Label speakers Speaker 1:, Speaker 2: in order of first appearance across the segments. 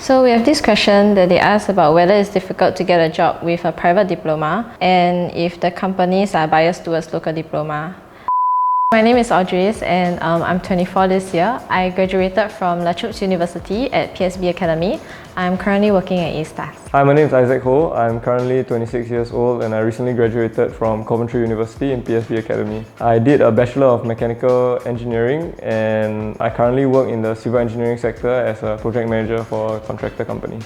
Speaker 1: So we have this question that they ask about whether it's difficult to get a job with a private diploma and if the companies are biased towards local diploma. My name is Audrey and I'm 24 this year. I graduated from La Trobe University at PSB Academy. I'm currently working at A-Stars.
Speaker 2: Hi, my name is Isaac Ho. I'm currently 26 years old and I recently graduated from Coventry University in PSB Academy. I did a Bachelor of Mechanical Engineering and I currently work in the civil engineering sector as a project manager for a contractor company.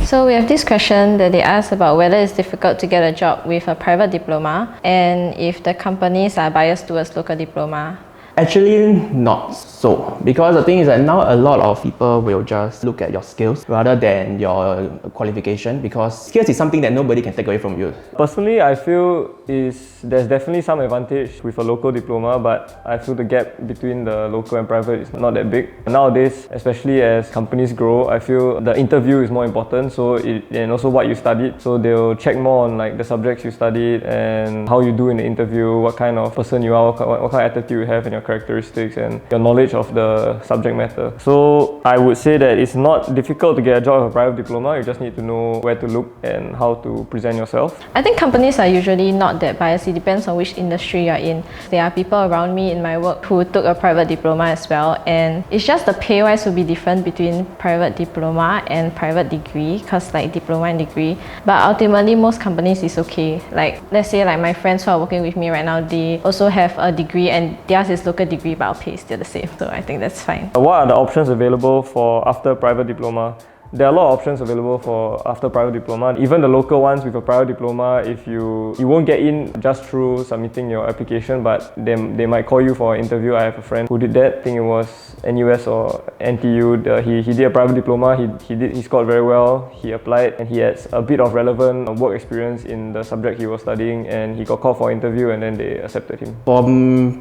Speaker 1: So we have this question that they ask about whether it's difficult to get a job with a private diploma and if the companies are biased towards local diploma.
Speaker 3: Actually, not so. Because the thing is that now a lot of people will just look at your skills rather than your qualification, because skills is something that nobody can take away from you.
Speaker 2: Personally, I feel there's definitely some advantage with a local diploma, but I feel the gap between the local and private is not that big. Nowadays, especially as companies grow, I feel the interview is more important, and also what you studied. So they'll check more on like the subjects you studied and how you do in the interview, what kind of person you are, what kind of attitude you have and your characteristics and your knowledge of the subject matter. So I would say that it's not difficult to get a job with a private diploma. You just need to know where to look and how to present yourself.
Speaker 1: I think companies are usually not that biased. It depends on which industry you're in. There are people around me in my work who took a private diploma as well, and it's just the pay-wise will be different between private diploma and private degree, because like diploma and degree. But ultimately, most companies is okay. Like let's say like my friends who are working with me right now, they also have a degree and theirs is local degree, but our pay is still the same. So I think that's fine.
Speaker 2: What are the options available for after private diploma? There are a lot of options available for after private diploma. Even the local ones with a private diploma, if you won't get in just through submitting your application, but they might call you for an interview. I have a friend who did that. I think it was NUS or NTU. He did a private diploma. He scored very well. He applied and he had a bit of relevant work experience in the subject he was studying, and he got called for an interview and then they accepted him.
Speaker 3: For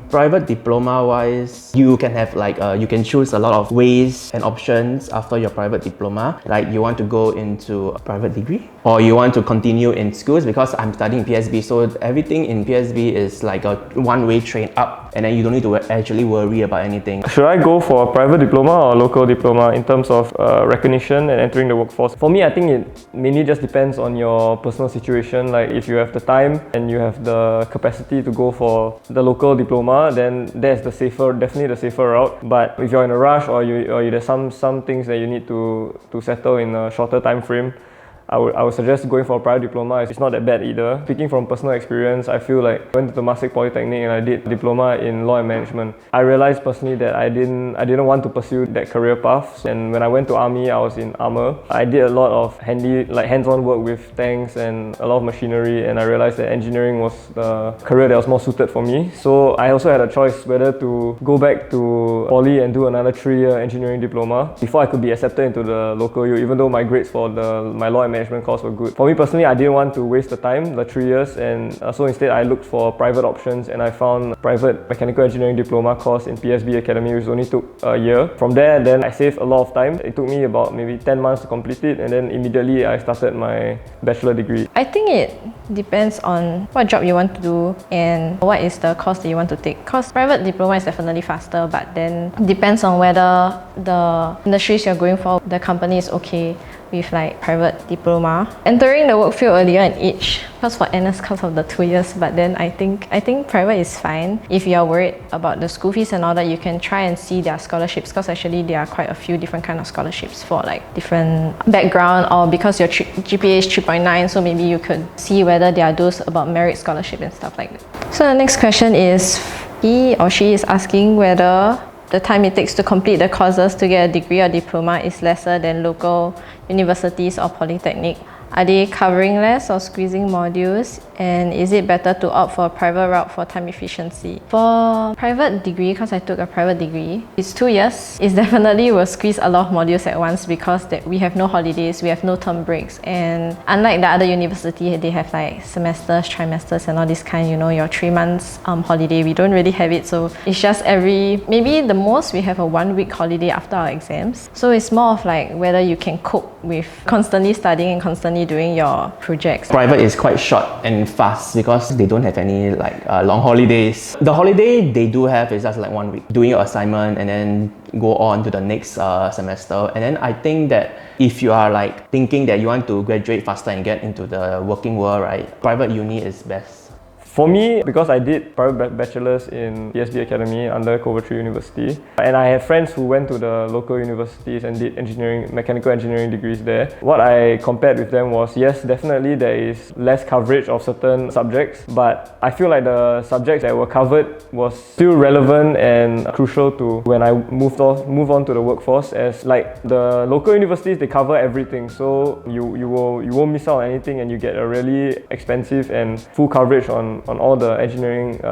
Speaker 3: private diploma wise, you can have you can choose a lot of ways and options after your private diploma. Like you want to go into a private degree or you want to continue in schools, because I'm studying PSB, so everything in PSB is like a one-way train up and then you don't need to actually worry about anything.
Speaker 2: Should I go for a private diploma or local diploma in terms of recognition and entering the workforce? For me, I think it mainly just depends on your personal situation. Like if you have the time and you have the capacity to go for the local diploma, then that's definitely the safer route. But if you're in a rush or there's some things that you need to settle in a shorter time frame, I would suggest going for a private diploma. It's not that bad either. Speaking from personal experience, I feel like I went to Temasek Polytechnic and I did a diploma in law and management. I realized personally that I didn't want to pursue that career path. And when I went to army, I was in armor. I did a lot of hands-on work with tanks and a lot of machinery, and I realized that engineering was the career that was more suited for me. So I also had a choice whether to go back to poly and do another 3-year engineering diploma before I could be accepted into the local U, even though my grades for my law and management course were good. For me personally, I didn't want to waste the time, the 3 years, and so instead I looked for private options and I found a private mechanical engineering diploma course in PSB Academy, which only took a year. From there, then I saved a lot of time. It took me about maybe 10 months to complete it, and then immediately I started my bachelor degree.
Speaker 1: I think it depends on what job you want to do and what is the course that you want to take. Because private diploma is definitely faster, but then depends on whether the industries you're going for, the company is okay with like private diploma. Entering the work field earlier in age, because for NS because of the 2 years, but then I think private is fine. If you are worried about the school fees and all that, you can try and see their scholarships, because actually there are quite a few different kind of scholarships for like different background, or because your GPA is 3.9, so maybe you could see whether there are those about merit scholarship and stuff like that. So the next question is, he or she is asking whether the time it takes to complete the courses to get a degree or diploma is lesser than local universities or polytechnic. Are they covering less or squeezing modules? And is it better to opt for a private route for time efficiency? For private degree, because I took a private degree, it's 2 years. It definitely will squeeze a lot of modules at once, because we have no holidays, we have no term breaks. And unlike the other university, they have like semesters, trimesters and all this kind, your 3 months holiday. We don't really have it. So it's just maybe the most we have a 1 week holiday after our exams. So it's more of like whether you can cope with constantly studying and constantly only doing your projects.
Speaker 3: Private is quite short and fast because they don't have any long holidays. The holiday they do have is just like 1 week, doing your assignment and then go on to the next semester. And then I think that if you are like thinking that you want to graduate faster and get into the working world, right, private uni is best.
Speaker 2: For me, because I did private bachelor's in PSB Academy under Coventry University, and I have friends who went to the local universities and did mechanical engineering degrees there. What I compared with them was, yes, definitely there is less coverage of certain subjects, but I feel like the subjects that were covered was still relevant and crucial to when I move on to the workforce, as like the local universities, they cover everything, so you won't miss out on anything, and you get a really expensive and full coverage on all the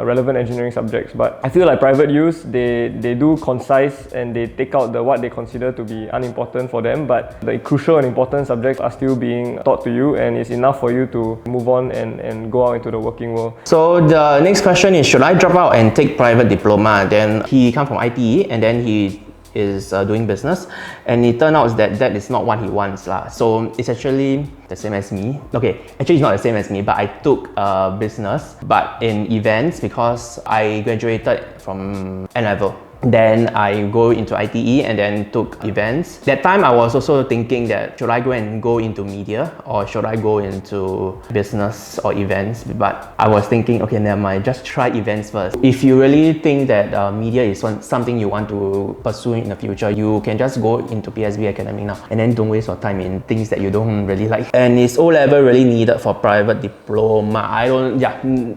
Speaker 2: relevant engineering subjects. But I feel like private use, they do concise and they take out what they consider to be unimportant for them, but the crucial and important subjects are still being taught to you, and it's enough for you to move on and go out into the working world.
Speaker 3: So the next question is, should I drop out and take private diploma? Then he come from ITE and then he is doing business, and it turned out that that is not what he wants lah. So it's actually the same as me. Okay, actually it's not the same as me, but I took business but in events because I graduated from N-level. Then I go into ITE and then took events. That time I was also thinking that should I go into media or should I go into business or events, but I was thinking, okay, never mind, just try events first. If you really think that media is something you want to pursue in the future, you can just go into PSB Academy now and then don't waste your time in things that you don't really like. And is O-level really needed for private diploma?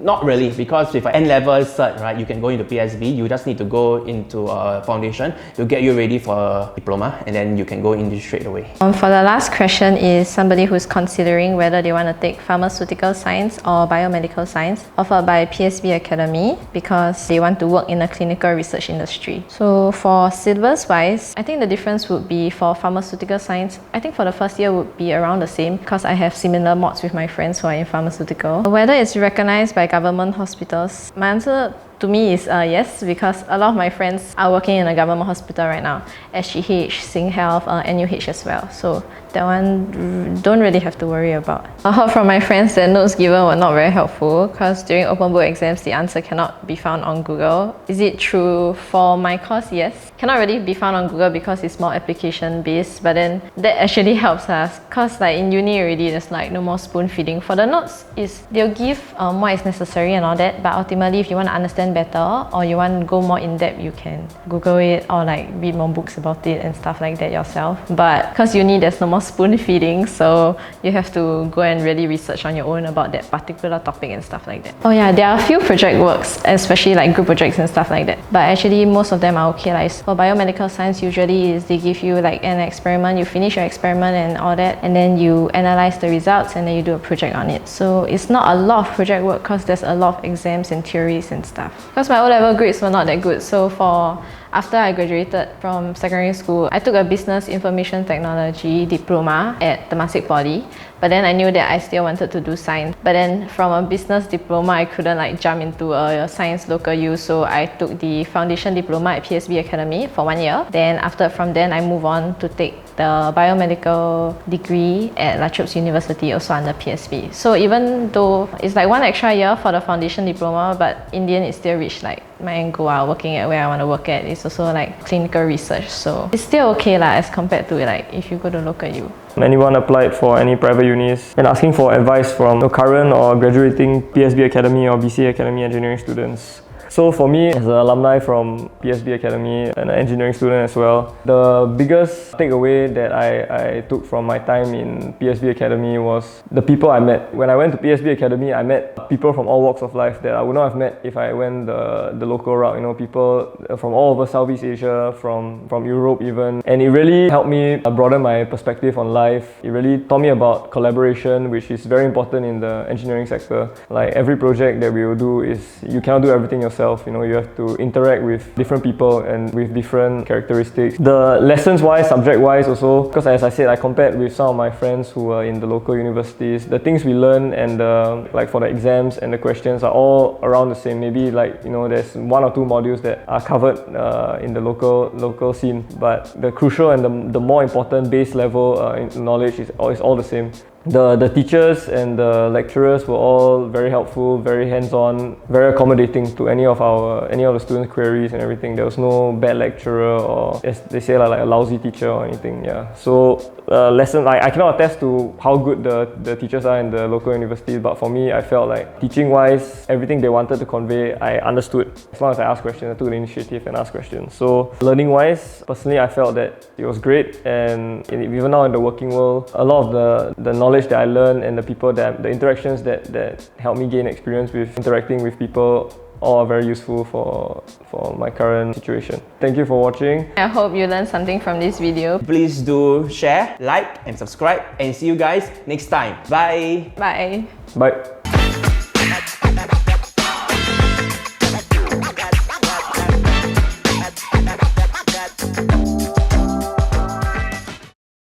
Speaker 3: Not really, because with an N-level cert, right, you can go into PSB. You just need to go into a foundation to get you ready for a diploma, and then you can go into straight away.
Speaker 1: For the last question is somebody who's considering whether they want to take pharmaceutical science or biomedical science offered by PSB Academy because they want to work in a clinical research industry. So for syllabus wise, I think the difference would be for pharmaceutical science, I think for the first year would be around the same because I have similar mods with my friends who are in pharmaceutical. Whether it's recognized by government hospitals, my answer to me is yes, because a lot of my friends are working in a government hospital right now, SGH, SingHealth, NUH as well. So that one don't really have to worry about. I heard from my friends that notes given were not very helpful because during open book exams the answer cannot be found on Google. Is it true? For my course, yes. Cannot really be found on Google because it's more application based, but then that actually helps us because like in uni already there's like no more spoon feeding. For the notes, they'll give what is necessary and all that, but ultimately if you want to understand better or you want to go more in depth, you can Google it or like read more books about it and stuff like that yourself. But because uni there's no more spoon feeding, so you have to go and really research on your own about that particular topic and stuff like that. Oh yeah, there are a few project works, especially like group projects and stuff like that, but actually most of them are okay. Like for biomedical science, usually is they give you like an experiment, you finish your experiment and all that, and then you analyze the results and then you do a project on it. So it's not a lot of project work because there's a lot of exams and theories and stuff. Because my O-level grades were not that good, so after I graduated from secondary school, I took a business information technology diploma at Temasek Poly. But then I knew that I still wanted to do science. But then from a business diploma, I couldn't like jump into a science local use, so I took the foundation diploma at PSB Academy for 1 year. Then from then I moved on to take the biomedical degree at La Trobe University, also under PSB. So even though it's like 1 extra year for the foundation diploma, but in the end it still reached like my end goal, working at where I want to work at. It's also like clinical research, so it's still okay lah as compared to like if you go to local U.
Speaker 2: Anyone applied for any private unis and asking for advice from current or graduating PSB Academy or BCA Academy engineering students. So for me, as an alumni from PSB Academy and an engineering student as well, the biggest takeaway that I took from my time in PSB Academy was the people I met. When I went to PSB Academy, I met people from all walks of life that I would not have met if I went the local route. You know, people from all over Southeast Asia, from Europe even. And it really helped me broaden my perspective on life. It really taught me about collaboration, which is very important in the engineering sector. Like every project that we will do you cannot do everything yourself. You know, you have to interact with different people and with different characteristics. The lessons-wise, subject-wise also, because as I said, I compared with some of my friends who are in the local universities. The things we learn and like for the exams and the questions are all around the same. Maybe like, you know, there's 1 or 2 modules that are covered in the local scene, but the crucial and the more important base level knowledge is all the same. The teachers and the lecturers were all very helpful, very hands-on, very accommodating to any of the students' queries and everything. There was no bad lecturer or, as they say, like a lousy teacher or anything. Yeah. So I cannot attest to how good the teachers are in the local universities, but for me, I felt like teaching-wise, everything they wanted to convey, I understood. As long as I asked questions, I took the initiative and asked questions. So learning-wise, personally, I felt that it was great, and even now in the working world, a lot of the knowledge that I learned and the interactions that helped me gain experience with interacting with people, all are very useful for my current situation. Thank you for watching.
Speaker 1: I hope you learned something from this video.
Speaker 3: Please do share, like, and subscribe, and see you guys next time. Bye!
Speaker 1: Bye.
Speaker 2: Bye.